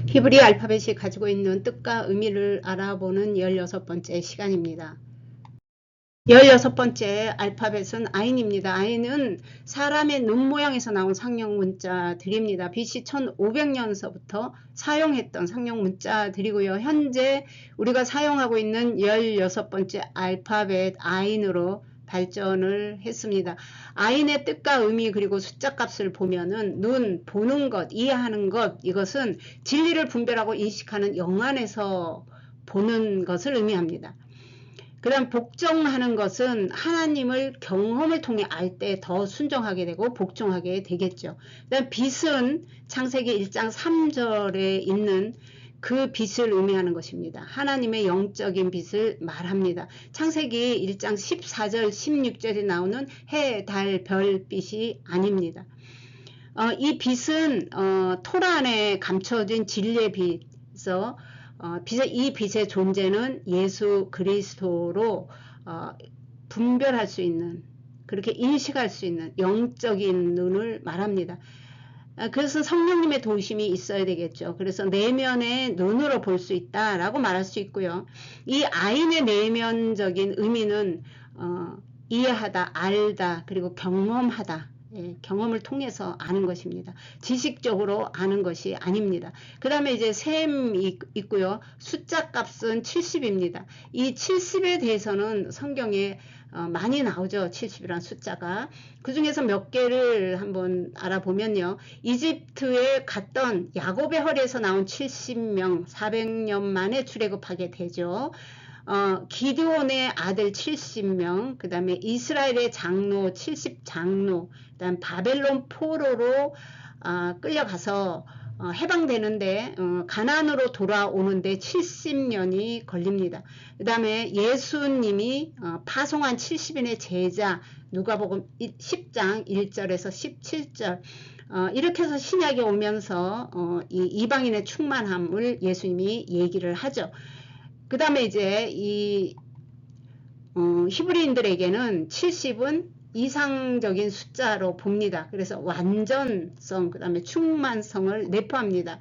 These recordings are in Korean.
히브리 알파벳이 가지고 있는 뜻과 의미를 알아보는 16번째 시간입니다. 16번째 알파벳은 아인입니다. 아인은 사람의 눈 모양에서 나온 상형 문자들입니다. BC 1500년서부터 사용했던 상형 문자들이고요. 현재 우리가 사용하고 있는 16번째 알파벳 아인으로 발전을 했습니다. 아인의 뜻과 의미 그리고 숫자 값을 보면은 눈, 보는 것, 이해하는 것, 이것은 진리를 분별하고 인식하는 영안에서 보는 것을 의미합니다. 그 다음 복종하는 것은 하나님을 경험을 통해 알 때 더 순종하게 되고 복종하게 되겠죠. 그 다음 빛은 창세기 1장 3절에 있는 그 빛을 의미하는 것입니다. 하나님의 영적인 빛을 말합니다. 창세기 1장 14절 16절에 나오는 해, 달, 별빛이 아닙니다. 이 빛은 토라 안에 감춰진 진리의 빛에서 이 빛의 존재는 예수 그리스도로 분별할 수 있는, 그렇게 인식할 수 있는 영적인 눈을 말합니다. 그래서 성령님의 도우심이 있어야 되겠죠. 그래서 내면의 눈으로 볼 수 있다라고 말할 수 있고요. 이 아인의 내면적인 의미는 이해하다, 알다, 그리고 경험하다. 경험을 통해서 아는 것입니다. 지식적으로 아는 것이 아닙니다. 그 다음에 이제 셈이 있고요. 숫자 값은 70입니다. 이 70에 대해서는 성경에 많이 나오죠. 70이라는 숫자가. 그 중에서 몇 개를 한번 알아보면요. 이집트에 갔던 야곱의 허리에서 나온 70명, 400년 만에 출애굽하게 되죠. 기드온의 아들 70명, 그 다음에 이스라엘의 장로 70장로, 그 다음 바벨론 포로로 끌려가서 해방되는데 가나안으로 돌아오는데 70년이 걸립니다. 그 다음에 예수님이 파송한 70인의 제자 누가복음 10장 1절에서 17절 이렇게 해서 신약에 오면서 이 이방인의 충만함을 예수님이 얘기를 하죠. 그 다음에 이제 이 히브리인들에게는 70은 이상적인 숫자로 봅니다. 그래서 완전성, 그 다음에 충만성을 내포합니다.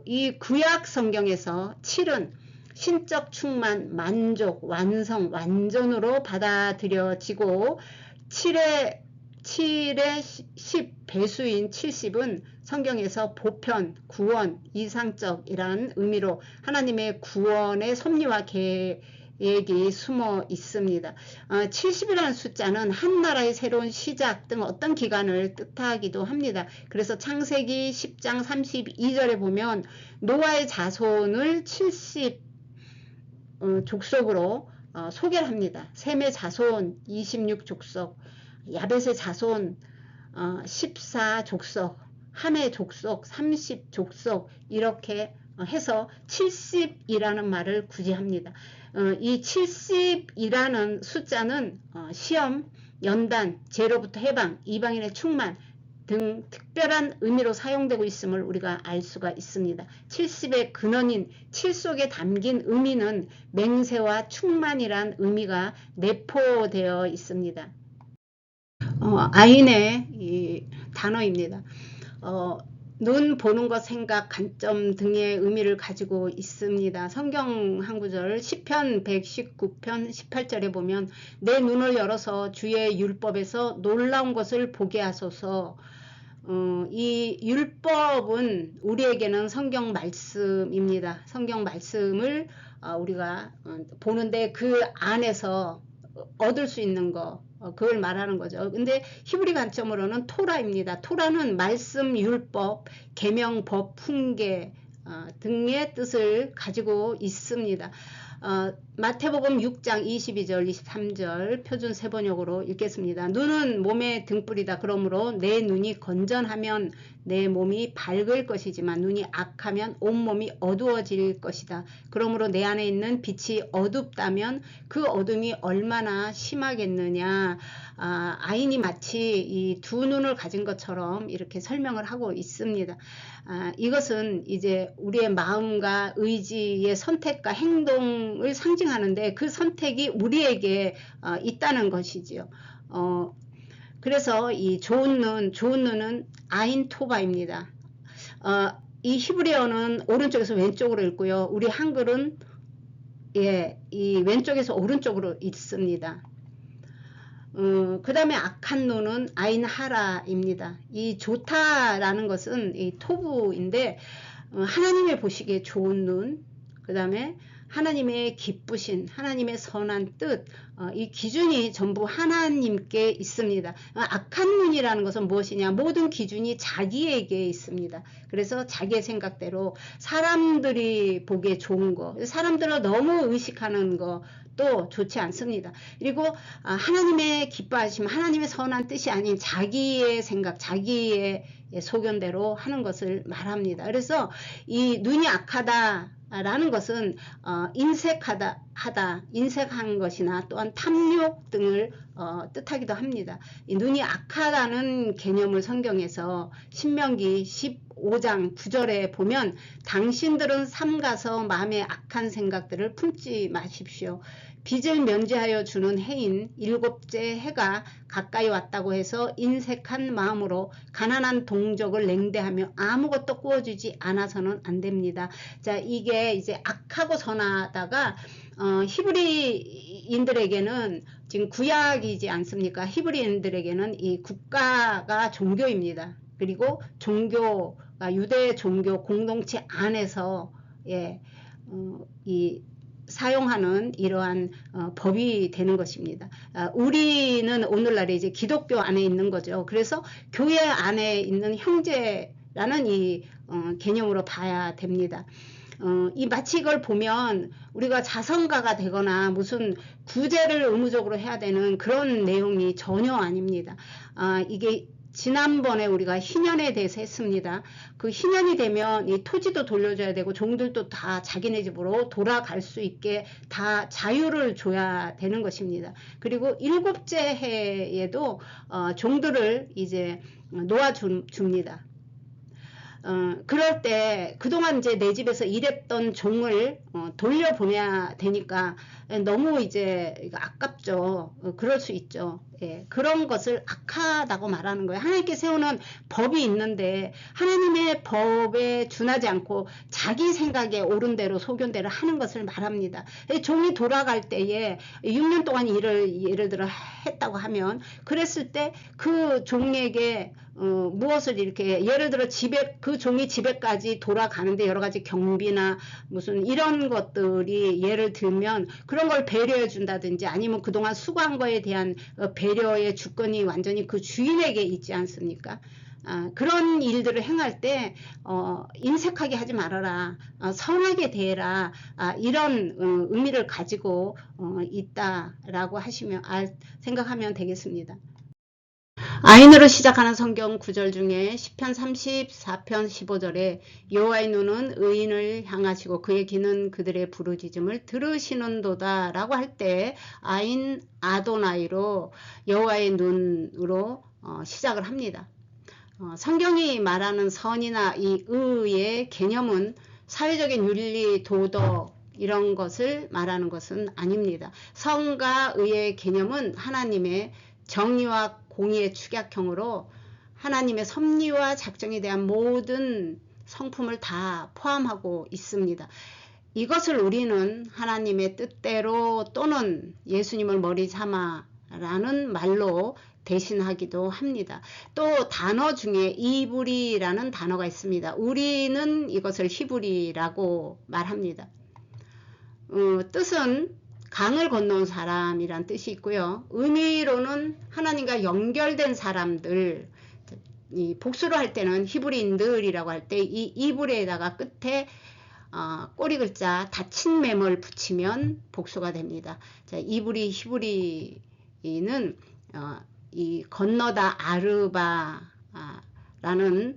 이 구약 성경에서 7은 신적 충만, 만족, 완성, 완전으로 받아들여지고 7의 10 배수인 70은 성경에서 보편, 구원, 이상적이라는 의미로 하나님의 구원의 섭리와 계획이 숨어 있습니다. 70이라는 숫자는 한 나라의 새로운 시작 등 어떤 기간을 뜻하기도 합니다. 그래서 창세기 10장 32절에 보면 노아의 자손을 70 족속으로 소개를 합니다. 셈의 자손 26족속, 야벳의 자손 14족속, 함의 족속 30족속 이렇게 해서 70이라는 말을 굳이 합니다. 이 70이라는 숫자는 시험, 연단, 죄로부터 해방, 이방인의 충만 등 특별한 의미로 사용되고 있음을 우리가 알 수가 있습니다. 70의 근원인 7 속에 담긴 의미는 맹세와 충만이란 의미가 내포되어 있습니다. 아인의 이 단어입니다. 눈, 보는 것, 생각, 관점 등의 의미를 가지고 있습니다. 성경 한 구절 시편 119편 18절에 보면 내 눈을 열어서 주의 율법에서 놀라운 것을 보게 하소서. 이 율법은 우리에게는 성경 말씀입니다. 성경 말씀을 우리가 보는데 그 안에서 얻을 수 있는 거 그걸 말하는 거죠. 근데 히브리 관점으로는 토라입니다. 토라는 말씀, 율법, 계명, 법, 훈계 등의 뜻을 가지고 있습니다. 마태복음 6장 22절 23절 표준 세번역으로 읽겠습니다. 눈은 몸의 등불이다. 그러므로 내 눈이 건전하면 내 몸이 밝을 것이지만 눈이 악하면 온몸이 어두워질 것이다. 그러므로 내 안에 있는 빛이 어둡다면 그 어둠이 얼마나 심하겠느냐. 아인이 마치 이 두 눈을 가진 것처럼 이렇게 설명을 하고 있습니다. 이것은 이제 우리의 마음과 의지의 선택과 행동을 상징하는데 그 선택이 우리에게 있다는 것이지요. 그래서 이 좋은 눈은 아인 토바입니다. 이 히브리어는 오른쪽에서 왼쪽으로 읽고요. 우리 한글은 이 왼쪽에서 오른쪽으로 읽습니다. 그 다음에 악한 눈은 아인하라입니다. 이 좋다라는 것은 이 토부인데 하나님의 보시기에 좋은 눈, 그 다음에 하나님의 기쁘신 하나님의 선한 뜻, 이 기준이 전부 하나님께 있습니다. 악한 눈이라는 것은 무엇이냐? 모든 기준이 자기에게 있습니다. 그래서 자기의 생각대로 사람들이 보기에 좋은 거, 사람들을 너무 의식하는 거 또 좋지 않습니다. 그리고 하나님의 기뻐하심, 하나님의 선한 뜻이 아닌 자기의 생각, 자기의 소견대로 하는 것을 말합니다. 그래서 이 눈이 악하다 라는 것은 인색한 것이나 또한 탐욕 등을 뜻하기도 합니다. 이 눈이 악하다는 개념을 성경에서 신명기 15장 9절에 보면 당신들은 삼가서 마음에 악한 생각들을 품지 마십시오. 빚을 면제하여 주는 해인 일곱째 해가 가까이 왔다고 해서 인색한 마음으로 가난한 동족을 냉대하며 아무것도 구워주지 않아서는 안 됩니다. 자, 이게 이제 악하고 선하다가 히브리인들에게는 지금 구약이지 않습니까? 히브리인들에게는 이 국가가 종교입니다. 그리고 종교가 유대 종교 공동체 안에서 이 사용하는 이러한 법이 되는 것입니다. 우리는 오늘날에 이제 기독교 안에 있는 거죠. 그래서 교회 안에 있는 형제라는 이 개념으로 봐야 됩니다. 이 마치 이걸 보면 우리가 자선가가 되거나 무슨 구제를 의무적으로 해야 되는 그런 내용이 전혀 아닙니다. 이게 지난번에 우리가 희년에 대해서 했습니다. 그 희년이 되면 이 토지도 돌려줘야 되고 종들도 다 자기네 집으로 돌아갈 수 있게 다 자유를 줘야 되는 것입니다. 그리고 일곱째 해에도 종들을 이제 놓아줍니다. 그럴 때 그동안 이제 내 집에서 일했던 종을 돌려보내야 되니까 너무 이제 아깝죠. 그럴 수 있죠. 그런 것을 악하다고 말하는 거예요. 하나님께 세우는 법이 있는데 하나님의 법에 준하지 않고 자기 생각에 옳은 대로 소견대로 하는 것을 말합니다. 종이 돌아갈 때에 6년 동안 일을 예를 들어 했다고 하면 그랬을 때 그 종에게 무엇을 이렇게 예를 들어 집에 그 종이 집에까지 돌아가는데 여러 가지 경비나 무슨 이런 것들이 예를 들면 그런 걸 배려해 준다든지 아니면 그동안 수고한 거에 대한 배려의 주권이 완전히 그 주인에게 있지 않습니까? 그런 일들을 행할 때 인색하게 하지 말아라, 선하게 대해라, 이런 의미를 가지고 있다라고 하시면 생각하면 되겠습니다. 아인으로 시작하는 성경 구절 중에 시편 34편 15절에 여호와의 눈은 의인을 향하시고 그의 귀는 그들의 부르짖음을 들으시는도다 라고 할 때 아인 아도나이로 여호와의 눈으로 시작을 합니다. 성경이 말하는 선이나 이 의의 개념은 사회적인 윤리, 도덕 이런 것을 말하는 것은 아닙니다. 선과 의의 개념은 하나님의 정의와 공의의 축약형으로 하나님의 섭리와 작정에 대한 모든 성품을 다 포함하고 있습니다. 이것을 우리는 하나님의 뜻대로 또는 예수님을 머리 삼아 라는 말로 대신하기도 합니다. 또 단어 중에 이브리라는 단어가 있습니다. 우리는 이것을 히브리라고 말합니다. 뜻은 강을 건너온 사람이란 뜻이 있고요. 의미로는 하나님과 연결된 사람들, 이 복수로 할 때는 히브리인들이라고 할 때 이 이브리에다가 끝에 꼬리 글자 닫힌 맴을 붙이면 복수가 됩니다. 자, 이브리 히브리는 이 건너다 아르바라는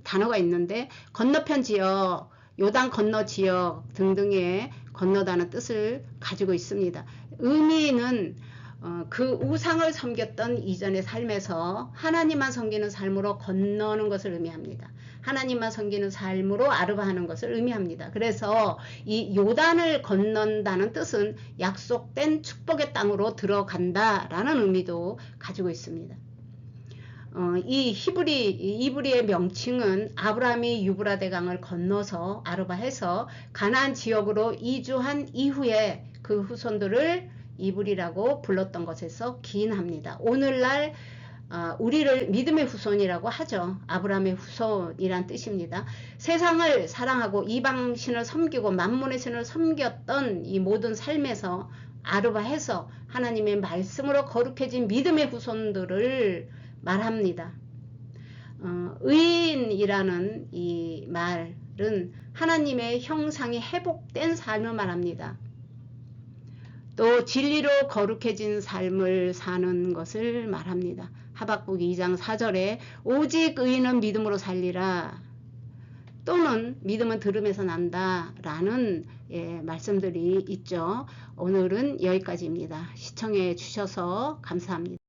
단어가 있는데 건너편 지역, 요단 건너 지역 등등의 건너다는 뜻을 가지고 있습니다. 의미는 그 우상을 섬겼던 이전의 삶에서 하나님만 섬기는 삶으로 건너는 것을 의미합니다. 하나님만 섬기는 삶으로 아르바하는 것을 의미합니다. 그래서 이 요단을 건넌다는 뜻은 약속된 축복의 땅으로 들어간다라는 의미도 가지고 있습니다. 이 이브리의 명칭은 아브라함이 유브라데 강을 건너서 아르바해서 가나안 지역으로 이주한 이후에 그 후손들을 이브리라고 불렀던 것에서 기인합니다. 오늘날 우리를 믿음의 후손이라고 하죠. 아브라함의 후손이란 뜻입니다. 세상을 사랑하고 이방신을 섬기고 만문의 신을 섬겼던 이 모든 삶에서 아르바해서 하나님의 말씀으로 거룩해진 믿음의 후손들을 말합니다. 의인이라는 이 말은 하나님의 형상이 회복된 삶을 말합니다. 또 진리로 거룩해진 삶을 사는 것을 말합니다. 하박국 2장 4절에 오직 의인은 믿음으로 살리라, 또는 믿음은 들음에서 난다 라는 말씀들이 있죠. 오늘은 여기까지입니다. 시청해 주셔서 감사합니다.